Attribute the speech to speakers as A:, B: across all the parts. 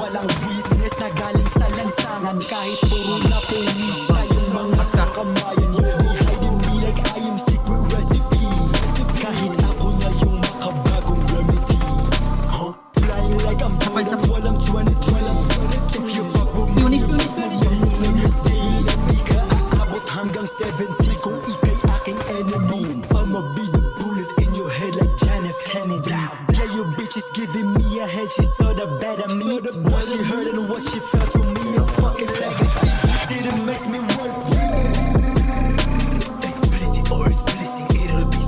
A: walang witness na galing sa lansangan. Kahit puro na police tayong mga kakamayan. You'll be hiding me like I am secret recipe. Kahit ako na yung makabagong remedy. Flying like I'm Jordan while I'm 20. If you fuck with me, di ka aabot hanggang 70 kung ikay aking enemy. I'ma be the bullet in your head like John F. Kennedy. Yeah, your bitch is giving me a head, she saw the better me. What she heard and what she felt to me is fucking legacy. Shit, it makes me work. Explicit or explicit, it'll be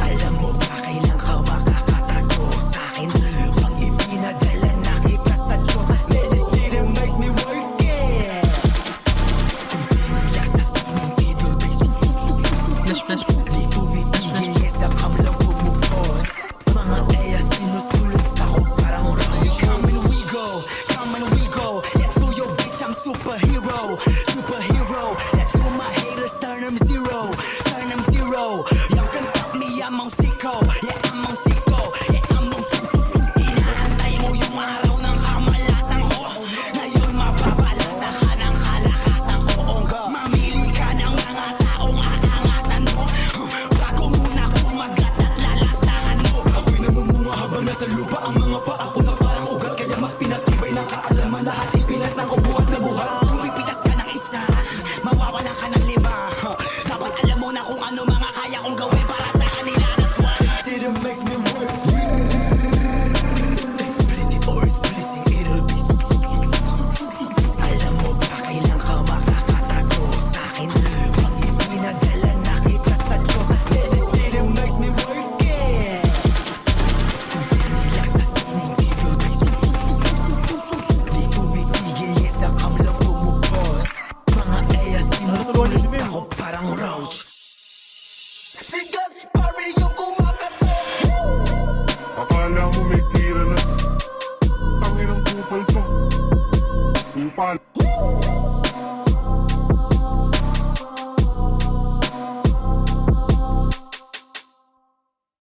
A: alam mo ba kailan ka makakatago sa'kin? Pag ipinadala na kita sa Diyos, I said it, shit, it makes me work, yeah. Kung sinong lasasinong, it'll be
B: Flash.
A: di tumitigil, yes, akam lang pumupos. Mga eya sinusulit ako parang rock. Come and we go, let's do your bitch, I'm superhero. Let's do my haters, turn them zero. You can stop me, I'm on sicko. Yeah, I'm on sicko. Inaantay mo yung araw ng kamalasan ko. Ngayon mapapalasa ka ng kalakasan ko. Mamili ka ng mga taong aangasan mo. Bago muna kumagat at lalasahan mo. Ako'y namumunga habang nasa lupa. Ang mga paa ko na parang ugat. Kaya mas pinatibay ng kaalaman. Lahat ipinasang ko buhat na buhat. Kung pipitas ka ng isa, mawawalan ka ng lima. Dapat alam mo na kung ano mga kaya kong gawin para sa kanila. That's why shit, it makes me work. Explicit or explicit, it'll be alam mo ba kailan ka makakatago sa'kin? Pag ipinadala na kita sa Diyos, I said it, shit, it makes me work, yeah. Kung sinong lasasinong, it'll be di tumitigil, yes, akam lang pumupos. Mga eya sinusulit ako parang roach. Si Gaspari yung kumakatok.
C: Akala mo